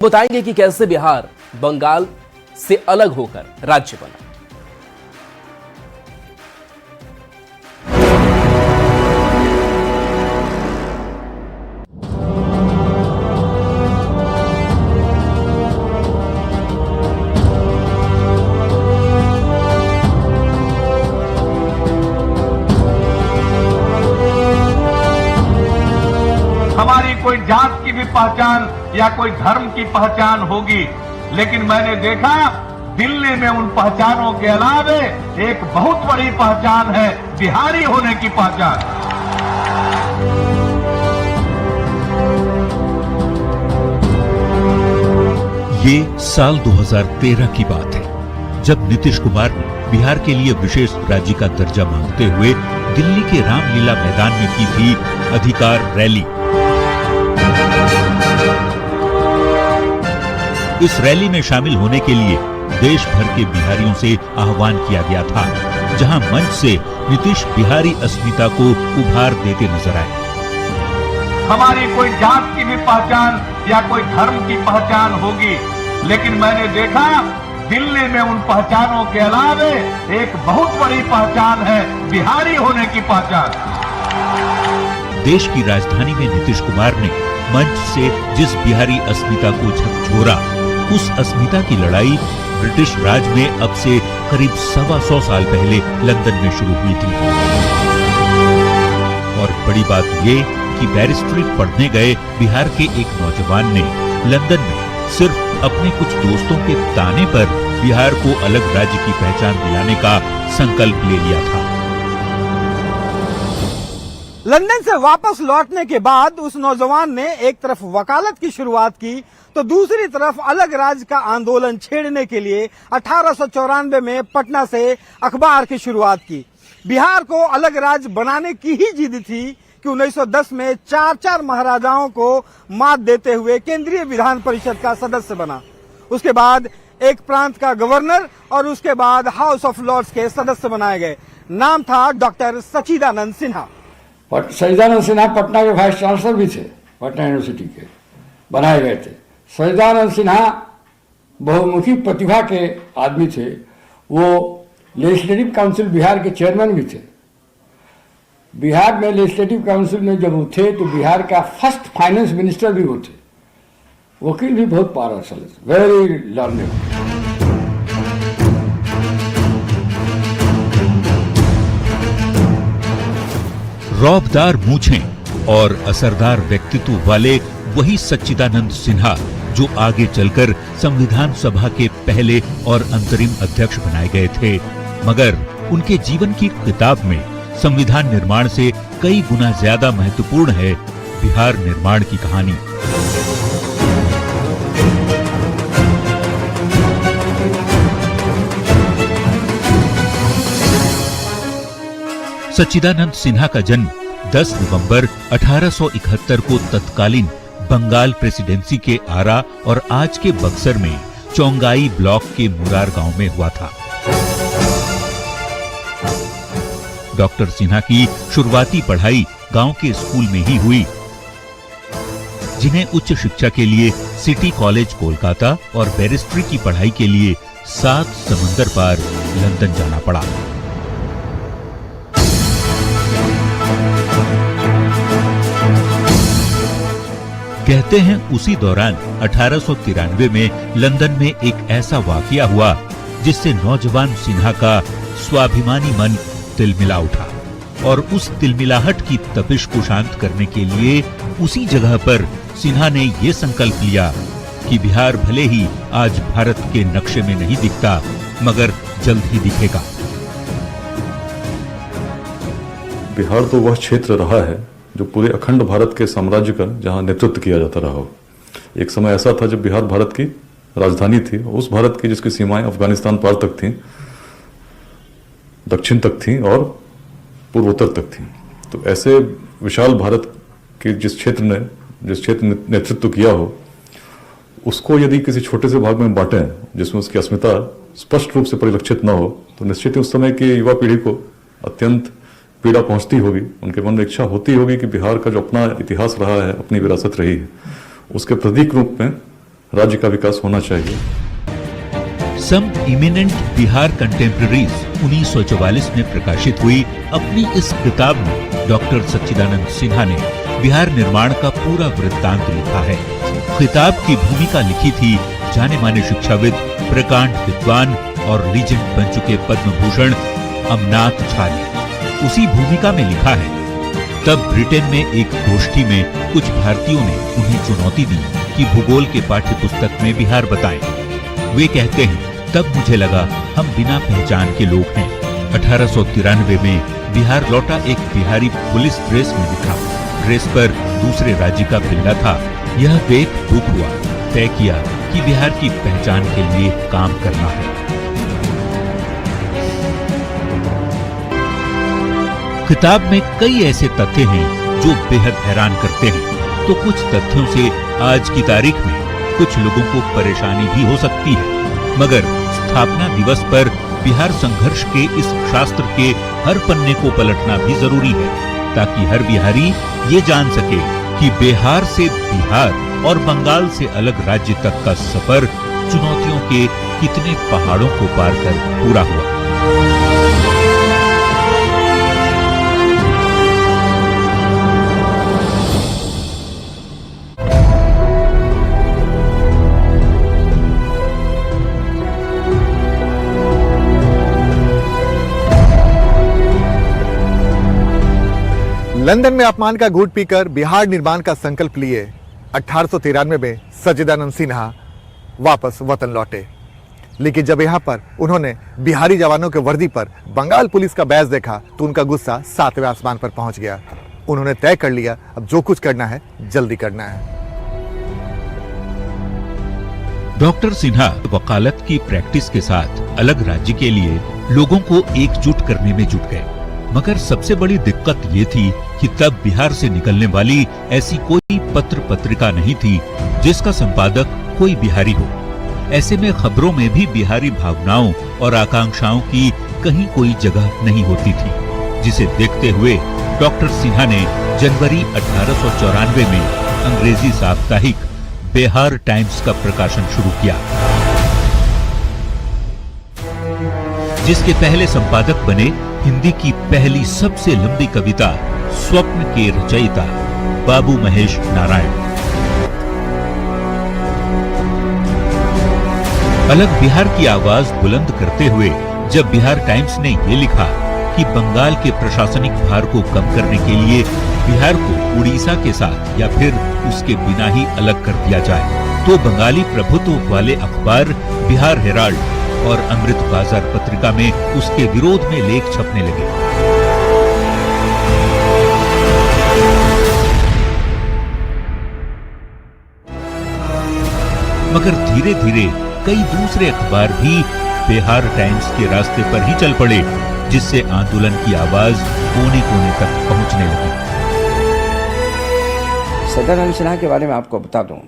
बताएंगे कि कैसे बिहार बंगाल से अलग होकर राज्य बना। हमारी कोई जात की भी पहचान या कोई धर्म की पहचान होगी, लेकिन मैंने देखा दिल्ली में उन पहचानों के अलावे एक बहुत बड़ी पहचान है बिहारी होने की पहचान। ये साल 2013 की बात है, जब नीतीश कुमार ने बिहार के लिए विशेष राज्य का दर्जा मांगते हुए दिल्ली के रामलीला मैदान में की थी अधिकार रैली। इस रैली में शामिल होने के लिए देश भर के बिहारियों से आह्वान किया गया था, जहां मंच से नीतीश बिहारी अस्मिता को उभार देते नजर आए। हमारी कोई जात की भी पहचान या कोई धर्म की पहचान होगी, लेकिन मैंने देखा दिल्ली में उन पहचानों के अलावे एक बहुत बड़ी पहचान है बिहारी होने की पहचान। देश की राजधानी में नीतीश कुमार ने मंच से जिस बिहारी अस्मिता को झकझोरा, उस अस्मिता की लड़ाई ब्रिटिश राज में अब से करीब 125 साल पहले लंदन में शुरू हुई थी। और बड़ी बात ये कि बैरिस्ट्री पढ़ने गए बिहार के एक नौजवान ने लंदन में सिर्फ अपने कुछ दोस्तों के ताने पर बिहार को अलग राज्य की पहचान दिलाने का संकल्प ले लिया था। लंदन से वापस लौटने के बाद उस नौजवान ने एक तरफ वकालत की शुरुआत की तो दूसरी तरफ अलग राज्य का आंदोलन छेड़ने के लिए 1894 में पटना से अखबार की शुरुआत की। बिहार को अलग राज्य बनाने की ही जिद थी कि 1910 में 4 महाराजाओं को मात देते हुए केंद्रीय विधान परिषद का सदस्य बना। उसके बाद एक प्रांत का गवर्नर और उसके बाद हाउस ऑफ लॉर्ड्स के सदस्य बनाए गए। नाम था डॉक्टर सच्चिदानंद सिन्हा। सच्चिदानंद सिन्हा पटना के वाइस चांसलर भी थे, पटना यूनिवर्सिटी के बनाए गए थे। सच्चिदानंद सिन्हा बहुमुखी प्रतिभा के आदमी थे। वो लेजिस्लेटिव काउंसिल बिहार के चेयरमैन भी थे। बिहार में लेजिस्लेटिव काउंसिल में जब वो थे तो बिहार का फर्स्ट फाइनेंस मिनिस्टर भी वो थे। वकील भी बहुत पावरफुल थे, वेरी लर्निंग। रौबदार मूछें और असरदार व्यक्तित्व वाले वही सच्चिदानंद सिन्हा जो आगे चलकर संविधान सभा के पहले और अंतरिम अध्यक्ष बनाए गए थे, मगर उनके जीवन की किताब में संविधान निर्माण से कई गुना ज्यादा महत्वपूर्ण है बिहार निर्माण की कहानी। सच्चिदानंद सिन्हा का जन्म 10 नवंबर 1871 को तत्कालीन बंगाल प्रेसिडेंसी के आरा और आज के बक्सर में चौंगाई ब्लॉक के मुरार गांव में हुआ था। डॉक्टर सिन्हा की शुरुआती पढ़ाई गांव के स्कूल में ही हुई, जिन्हें उच्च शिक्षा के लिए सिटी कॉलेज कोलकाता और बैरिस्ट्री की पढ़ाई के लिए 7 समंदर पार लंदन जाना पड़ा। कहते हैं उसी दौरान 1893 में लंदन में एक ऐसा वाकया हुआ जिससे नौजवान सिन्हा का स्वाभिमानी मन तिलमिला उठा और उस तिलमिलाहट की तपिश को शांत करने के लिए उसी जगह पर सिन्हा ने ये संकल्प लिया कि बिहार भले ही आज भारत के नक्शे में नहीं दिखता, मगर जल्द ही दिखेगा। बिहार तो वह क्षेत्र रहा है जो पूरे अखंड भारत के साम्राज्य का जहां नेतृत्व किया जाता रहा हो। एक समय ऐसा था जब बिहार भारत की राजधानी थी, उस भारत की जिसकी सीमाएं अफगानिस्तान पार तक थीं, दक्षिण तक थीं और पूर्वोत्तर तक थीं। तो ऐसे विशाल भारत के जिस क्षेत्र ने नेतृत्व किया हो, उसको यदि किसी छोटे से भाग में बांटें जिसमें उसकी अस्मिता स्पष्ट रूप से परिलक्षित न हो, तो निश्चित ही उस समय की युवा पीढ़ी को अत्यंत पीड़ा पहुंचती होगी। उनके मन में इच्छा होती होगी कि बिहार का जो अपना इतिहास रहा है, अपनी विरासत रही है, उसके प्रतीक रूप में राज्य का विकास होना चाहिए। सम इमिनेंट बिहार कंटेम्प्रेरीज 1944 में प्रकाशित हुई अपनी इस किताब में डॉक्टर सच्चिदानंद सिन्हा ने बिहार निर्माण का पूरा वृत्तांत लिखा है। किताब की भूमिका लिखी थी जाने माने शिक्षाविद, प्रकांड विद्वान और लीजेंड बन चुके पद्म भूषण अमनाथ झा ने। उसी भूमिका में लिखा है, तब ब्रिटेन में एक गोष्ठी में कुछ भारतीयों ने उन्हें चुनौती दी कि भूगोल के पाठ्य पुस्तक में बिहार बताएं। वे कहते हैं, तब मुझे लगा हम बिना पहचान के लोग हैं। 1893 में बिहार लौटा एक बिहारी पुलिस ड्रेस में दिखा। ड्रेस पर दूसरे राज्य का बिल्ला था। यह देख दुख हुआ। तय किया कि बिहार की पहचान के लिए काम करना है। किताब में कई ऐसे तथ्य हैं जो बेहद हैरान करते हैं, तो कुछ तथ्यों से आज की तारीख में कुछ लोगों को परेशानी भी हो सकती है। मगर स्थापना दिवस पर बिहार संघर्ष के इस शास्त्र के हर पन्ने को पलटना भी जरूरी है, ताकि हर बिहारी ये जान सके कि बिहार से बिहार और बंगाल से अलग राज्य तक का सफर चुनौतियों के कितने पहाड़ों को पार कर पूरा हुआ। लंदन में अपमान का घूंट पीकर बिहार निर्माण का संकल्प लिए 1893 में सच्चिदानंद सिन्हा वापस वतन लौटे। लेकिन जब यहाँ पर उन्होंने बिहारी जवानों के वर्दी पर बंगाल पुलिस का बैज देखा तो उनका गुस्सा 7वें आसमान पर पहुंच गया। उन्होंने तय कर लिया, अब जो कुछ करना है जल्दी करना है। डॉक्टर सिन्हा वकालत की प्रैक्टिस के साथ अलग राज्य के लिए लोगों को एकजुट करने में जुट गए। मगर सबसे बड़ी दिक्कत ये थी कि तब बिहार से निकलने वाली ऐसी कोई पत्र पत्रिका नहीं थी जिसका संपादक कोई बिहारी हो। ऐसे में खबरों में भी बिहारी भावनाओं और आकांक्षाओं की कहीं कोई जगह नहीं होती थी, जिसे देखते हुए डॉक्टर सिन्हा ने जनवरी 1894 में अंग्रेजी साप्ताहिक बिहार टाइम्स का प्रकाशन शुरू किया, जिसके पहले संपादक बने हिंदी की पहली सबसे लंबी कविता स्वप्न के रचयिता बाबू महेश नारायण। अलग बिहार की आवाज बुलंद करते हुए जब बिहार टाइम्स ने ये लिखा कि बंगाल के प्रशासनिक भार को कम करने के लिए बिहार को उड़ीसा के साथ या फिर उसके बिना ही अलग कर दिया जाए, तो बंगाली प्रभुत्व वाले अखबार बिहार हेराल्ड और अमृत बाजार पत्रिका में उसके विरोध में लेख छपने लगे। मगर धीरे धीरे कई दूसरे अखबार भी बिहार टाइम्स के रास्ते पर ही चल पड़े, जिससे आंदोलन की आवाज कोने कोने तक पहुंचने लगी। सच्चिदानंद सिन्हा के बारे में आपको बता दूं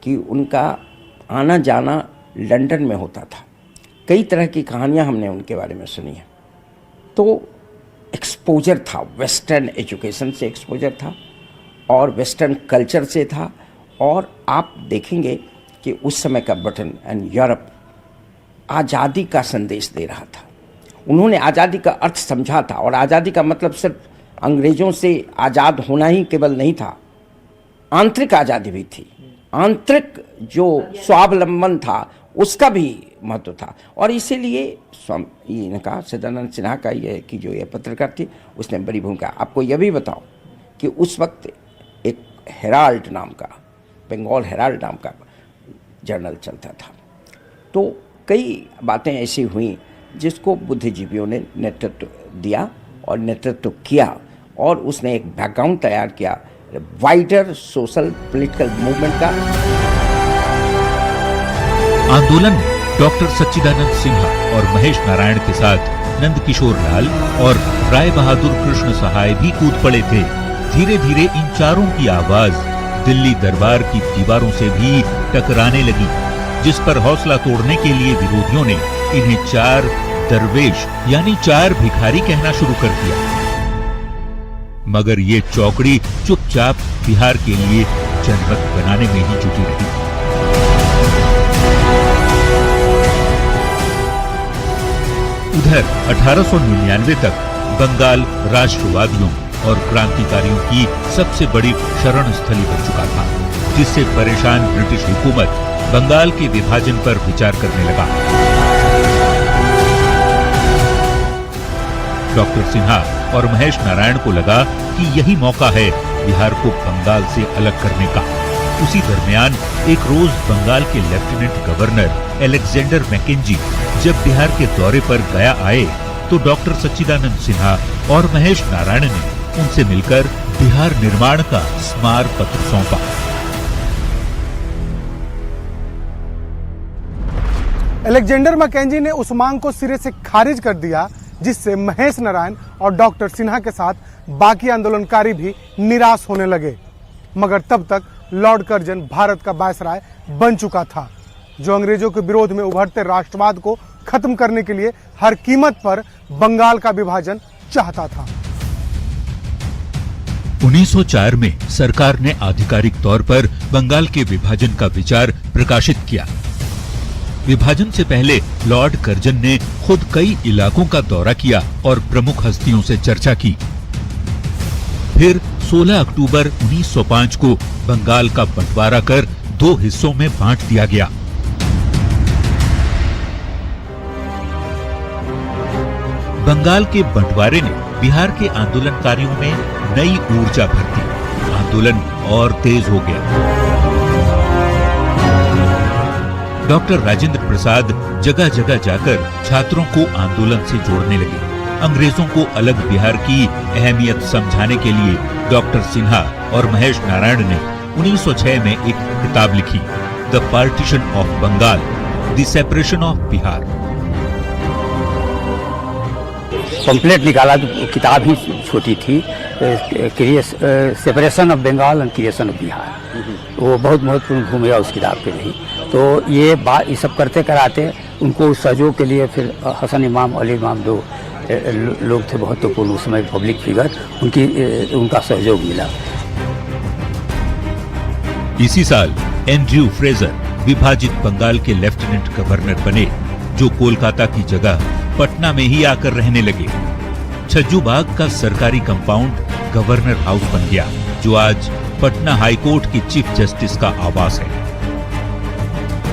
कि उनका आना जाना लंदन में होता था। कई तरह की कहानियां हमने उनके बारे में सुनी हैं। तो एक्सपोजर था, वेस्टर्न एजुकेशन से एक्सपोजर था और वेस्टर्न कल्चर से था। और आप देखेंगे कि उस समय का ब्रिटेन एंड यूरोप आज़ादी का संदेश दे रहा था। उन्होंने आज़ादी का अर्थ समझा था, और आज़ादी का मतलब सिर्फ अंग्रेज़ों से आज़ाद होना ही केवल नहीं था, आंतरिक आज़ादी भी थी। आंतरिक जो स्वावलंबन था उसका भी महत्व था। और इसीलिए इनका सच्चिदानंद सिन्हा का ये कि जो ये पत्रकार थी उसने बड़ी भूमिका। आपको यह भी बताओ कि उस वक्त एक हेराल्ड नाम का, बंगाल हेराल्ड नाम का जर्नल चलता था। तो कई बातें ऐसी हुई जिसको बुद्धिजीवियों ने नेतृत्व दिया और नेतृत्व किया, और उसने एक बैकग्राउंड तैयार किया वाइडर सोशल पॉलिटिकल मूवमेंट का। आंदोलन में डॉक्टर सच्चिदानंद सिन्हा और महेश नारायण के साथ नंदकिशोर लाल और राय बहादुर कृष्ण सहाय भी कूद पड़े थे। धीरे धीरे इन चारों की आवाज दिल्ली दरबार की दीवारों से भी टकराने लगी, जिस पर हौसला तोड़ने के लिए विरोधियों ने इन्हें 4 दरवेश यानी 4 भिखारी कहना शुरू कर दिया। मगर ये चौकड़ी चुपचाप बिहार के लिए जनमत बनाने में ही जुटी रही। इधर 1899 तक बंगाल राष्ट्रवादियों और क्रांतिकारियों की सबसे बड़ी शरण स्थली बन चुका था, जिससे परेशान ब्रिटिश हुकूमत बंगाल के विभाजन पर विचार करने लगा। डॉक्टर सिन्हा और महेश नारायण को लगा कि यही मौका है बिहार को बंगाल से अलग करने का। उसी दरमियान एक रोज बंगाल के लेफ्टिनेंट गवर्नर एलेक्जेंडर मैकेंजी जब बिहार के दौरे पर गया आए तो डॉक्टर सच्चिदानंद सिन्हा और महेश नारायण ने उनसे मिलकर बिहार निर्माण का स्मार पत्र सौंपा। एलेक्जेंडर मैकेंजी ने उस मांग को सिरे से खारिज कर दिया, जिससे महेश नारायण और डॉक्टर सिन्हा के साथ बाकी आंदोलनकारी भी निराश होने लगे। मगर तब तक लॉर्ड कर्जन भारत का वायसराय बन चुका था, जो अंग्रेजों के विरोध में उभरते राष्ट्रवाद को खत्म करने के लिए हर कीमत पर बंगाल का विभाजन चाहता था। 1904 में सरकार ने आधिकारिक तौर पर बंगाल के विभाजन का विचार प्रकाशित किया। विभाजन से पहले लॉर्ड कर्जन ने खुद कई इलाकों का दौरा किया और प्रमुख हस्तियों से चर्चा की। फिर 16 अक्टूबर 1905 को बंगाल का बंटवारा कर 2 हिस्सों में बांट दिया गया। बंगाल के बंटवारे ने बिहार के आंदोलनकारियों में नई ऊर्जा भर दी। आंदोलन और तेज हो गया। डॉक्टर राजेंद्र प्रसाद जगह जगह जाकर छात्रों को आंदोलन से जोड़ने लगे। अंग्रेजों को अलग बिहार की अहमियत समझाने के लिए डॉक्टर सिन्हा और महेश नारायण ने 1906 में एक किताब लिखी, the partition of Bengal, the separation of Bihar. Pamphlet निकाला तो किताब ही छोटी थी, separation of Bengal and creation of Bihar. वो बहुत महत्वपूर्ण भूमिका उस किताब की रही। तो ये सब करते कराते उनको सहयोग के लिए फिर हसन इमाम, अली इमाम दो लोग थे महत्वपूर्ण उस समय पब्लिक फिगर, उनका सहयोग मिला। इसी साल एंड्रयू फ्रेजर विभाजित बंगाल के लेफ्टिनेंट गवर्नर बने, जो कोलकाता की जगह पटना में ही आकर रहने लगे। छज्जू बाग का सरकारी कंपाउंड गवर्नर हाउस बन गया, जो आज पटना हाईकोर्ट की चीफ जस्टिस का आवास है।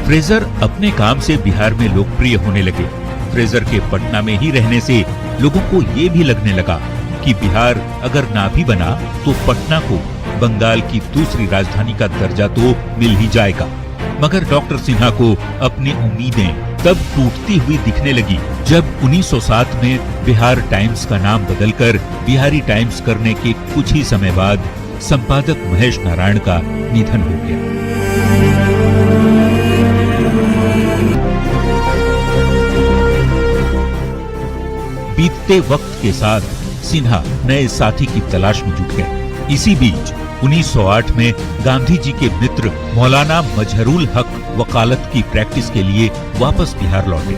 फ्रेजर अपने काम से बिहार में लोकप्रिय होने लगे। फ्रेजर के पटना में ही रहने से लोगों को ये भी लगने लगा कि बिहार अगर ना भी बना तो पटना को बंगाल की दूसरी राजधानी का दर्जा तो मिल ही जाएगा। मगर डॉक्टर सिन्हा को अपनी उम्मीदें तब टूटती हुई दिखने लगी जब 1907 में बिहार टाइम्स का नाम बदलकर बिहारी टाइम्स करने के कुछ ही समय बाद संपादक महेश नारायण का निधन हो गया। बीतते वक्त के साथ सिन्हा नए साथी की तलाश में जुट गए। इसी बीच 1908 में गांधी जी के मित्र मौलाना मजहरुल हक वकालत की प्रैक्टिस के लिए वापस बिहार लौटे।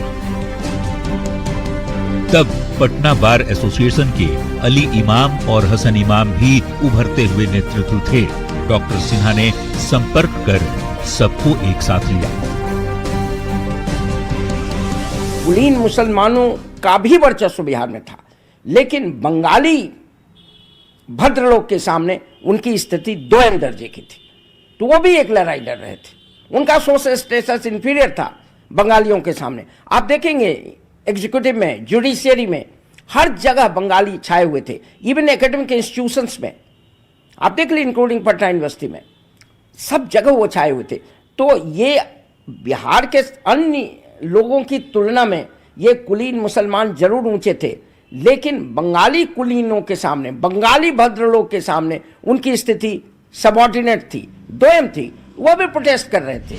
तब पटना बार एसोसिएशन के अली इमाम और हसन इमाम भी उभरते हुए नेतृत्व थे। डॉक्टर सिन्हा ने संपर्क कर सबको एक साथ लिया। कुलीन मुसलमानों का भी वर्चस्व बिहार में था, लेकिन बंगाली भद्रलोक के सामने उनकी स्थिति दोयम दर्जे की थी, तो वो भी एक लड़ाई लड़ रहे थे। उनका सोशल स्टेटस इंफीरियर था बंगालियों के सामने। आप देखेंगे एग्जीक्यूटिव में, जुडिशियरी में, हर जगह बंगाली छाए हुए थे। इवन एकेडमिक इंस्टीट्यूशंस में आप देख लीजिए, इंक्लूडिंग पटना यूनिवर्सिटी में, सब जगह वो छाए हुए थे। तो ये बिहार के अन्य लोगों की तुलना में ये कुलीन मुसलमान जरूर ऊंचे थे, लेकिन बंगाली कुलीनों के सामने, बंगाली भद्रलोक के सामने उनकी स्थिति सबऑर्डिनेट थी, दोयम थी। वो भी प्रोटेस्ट कर रहे थे।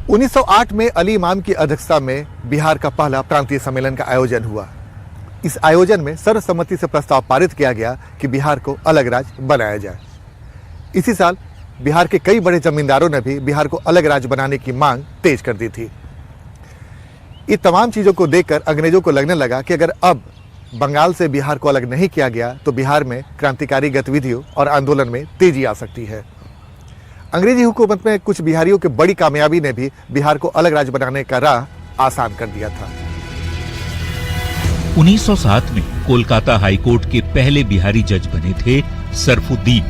1908 में अली इमाम की अध्यक्षता में बिहार का पहला प्रांतीय सम्मेलन का आयोजन हुआ। इस आयोजन में सर्वसम्मति से प्रस्ताव पारित किया गया कि बिहार को अलग राज्य बनाया जाए। इसी साल बिहार के कई बड़े जमींदारों ने भी बिहार को अलग राज्य बनाने की मांग तेज कर दी थी। ये तमाम चीजों को देखकर अंग्रेजों को लगने लगा कि अगर अब बंगाल से बिहार को अलग नहीं किया गया तो बिहार में क्रांतिकारी गतिविधियों और आंदोलन में तेजी आ सकती है। अंग्रेजी हुकूमत में कुछ बिहारियों की बड़ी कामयाबी ने भी बिहार को अलग राज्य बनाने का राह आसान कर दिया था। 1907 में कोलकाता हाईकोर्ट के पहले बिहारी जज बने थे सरफुद्दीन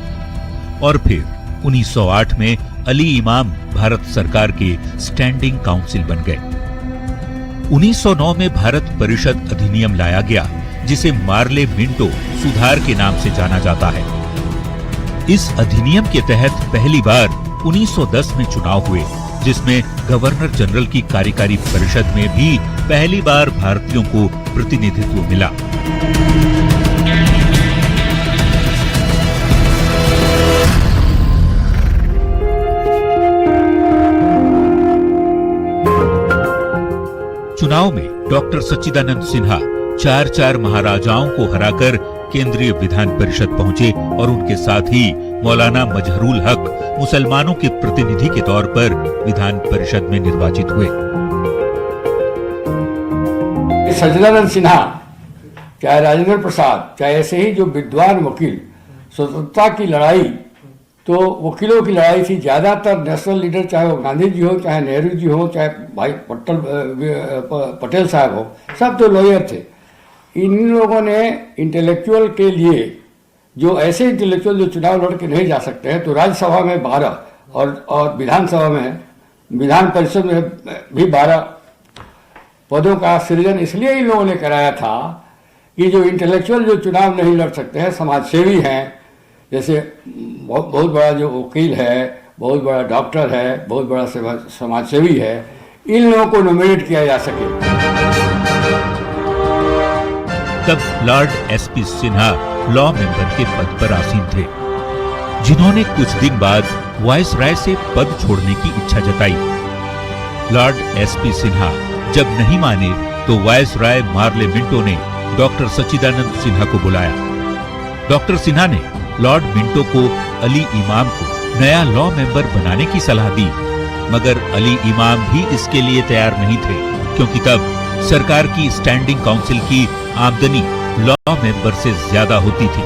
और फिर 1908 में अली इमाम भारत सरकार के स्टैंडिंग काउंसिल बन गए। 1909 में भारत परिषद अधिनियम लाया गया जिसे मार्ले मिंटो सुधार के नाम से जाना जाता है। इस अधिनियम के तहत पहली बार 1910 में चुनाव हुए जिसमें गवर्नर जनरल की कार्यकारी परिषद में भी पहली बार भारतीयों को प्रतिनिधित्व मिला। चुनाव में डॉक्टर सच्चिदानंद सिन्हा 4 महाराजाओं को हराकर केंद्रीय विधान परिषद पहुंचे और उनके साथ ही मौलाना मजहरूल हक मुसलमानों के प्रतिनिधि के तौर पर विधान परिषद में निर्वाचित हुए। सच्चिदानंद सिन्हा, चाहे राजेंद्र प्रसाद, चाहे ऐसे ही जो विद्वान वकील, स्वतंत्रता की लड़ाई तो वकीलों की लड़ाई थी। ज्यादातर नेशनल लीडर, चाहे वो गांधी जी हो, चाहे नेहरू जी हो, चाहे भाई पटेल साहब हो, सब तो लॉयर थे। इन लोगों ने इंटेलेक्चुअल के लिए, जो ऐसे इंटेलेक्चुअल जो चुनाव लड़ के नहीं जा सकते हैं, तो राज्यसभा में 12 और विधानसभा में, विधान परिषद में भी 12 पदों का सृजन इसलिए इन लोगों ने कराया था कि जो इंटेलेक्चुअल जो चुनाव नहीं लड़ सकते हैं, समाजसेवी हैं, जैसे बहुत बड़ा जो वकील है, बहुत बड़ा डॉक्टर है, बहुत बड़ा समाजसेवी है, इन लोगों को नॉमिनेट किया जा सके। तब Lord SP Sinha law member के पद पर आसीन थे, जिन्होंने कुछ दिन बाद वायसराय से पद छोड़ने की इच्छा जताई। लॉर्ड एसपी सिन्हा जब नहीं माने तो वायसराय मार्ले मिंटो ने डॉक्टर सच्चिदानंद सिन्हा को बुलाया। डॉक्टर सिन्हा ने लॉर्ड मिंटो को अली इमाम को नया लॉ मेंबर बनाने की सलाह दी, मगर अली इमाम भी इसके लिए तैयार नहीं थे, क्योंकि तब सरकार की स्टैंडिंग काउंसिल की आमदनी लॉ मेंबर से ज्यादा होती थी।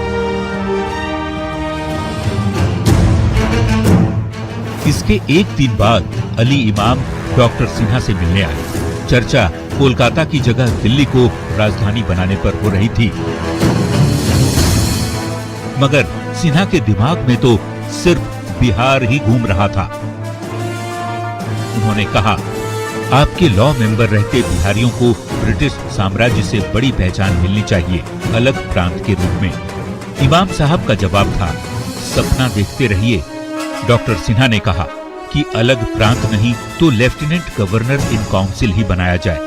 इसके एक दिन बाद अली इमाम डॉक्टर सिन्हा से मिलने आए। चर्चा कोलकाता की जगह दिल्ली को राजधानी बनाने पर हो रही थी, मगर सिन्हा के दिमाग में तो सिर्फ बिहार ही घूम रहा था। उन्होंने कहा, आपके लॉ मेंबर रहते बिहारियों को ब्रिटिश साम्राज्य से बड़ी पहचान मिलनी चाहिए, अलग प्रांत के रूप में। इमाम साहब का जवाब था, सपना देखते रहिए। डॉक्टर सिन्हा ने कहा कि अलग प्रांत नहीं तो लेफ्टिनेंट गवर्नर इन काउंसिल ही बनाया जाए।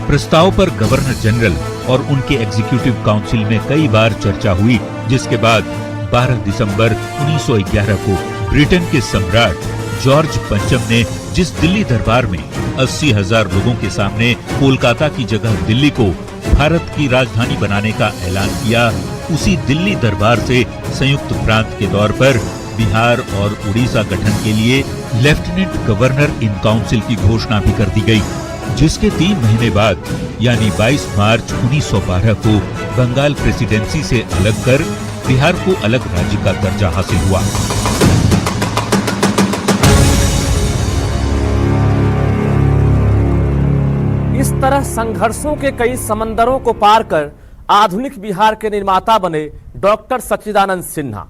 प्रस्ताव पर गवर्नर जनरल और उनके एग्जीक्यूटिव काउंसिल में कई बार चर्चा हुई, जिसके बाद 12 दिसंबर 1911 को ब्रिटेन के सम्राट जॉर्ज पंचम ने जिस दिल्ली दरबार में 80,000 लोगों के सामने कोलकाता की जगह दिल्ली को भारत की राजधानी बनाने का ऐलान किया, उसी दिल्ली दरबार से संयुक्त प्रांत के तौर पर बिहार और उड़ीसा गठन के लिए लेफ्टिनेंट गवर्नर इन काउंसिल की घोषणा भी कर दी गई, जिसके 3 महीने बाद यानी 22 मार्च 1912 को बंगाल प्रेसिडेंसी से अलग कर बिहार को अलग राज्य का दर्जा हासिल हुआ। इस तरह संघर्षों के कई समंदरों को पार कर आधुनिक बिहार के निर्माता बने डॉक्टर सच्चिदानंद सिन्हा।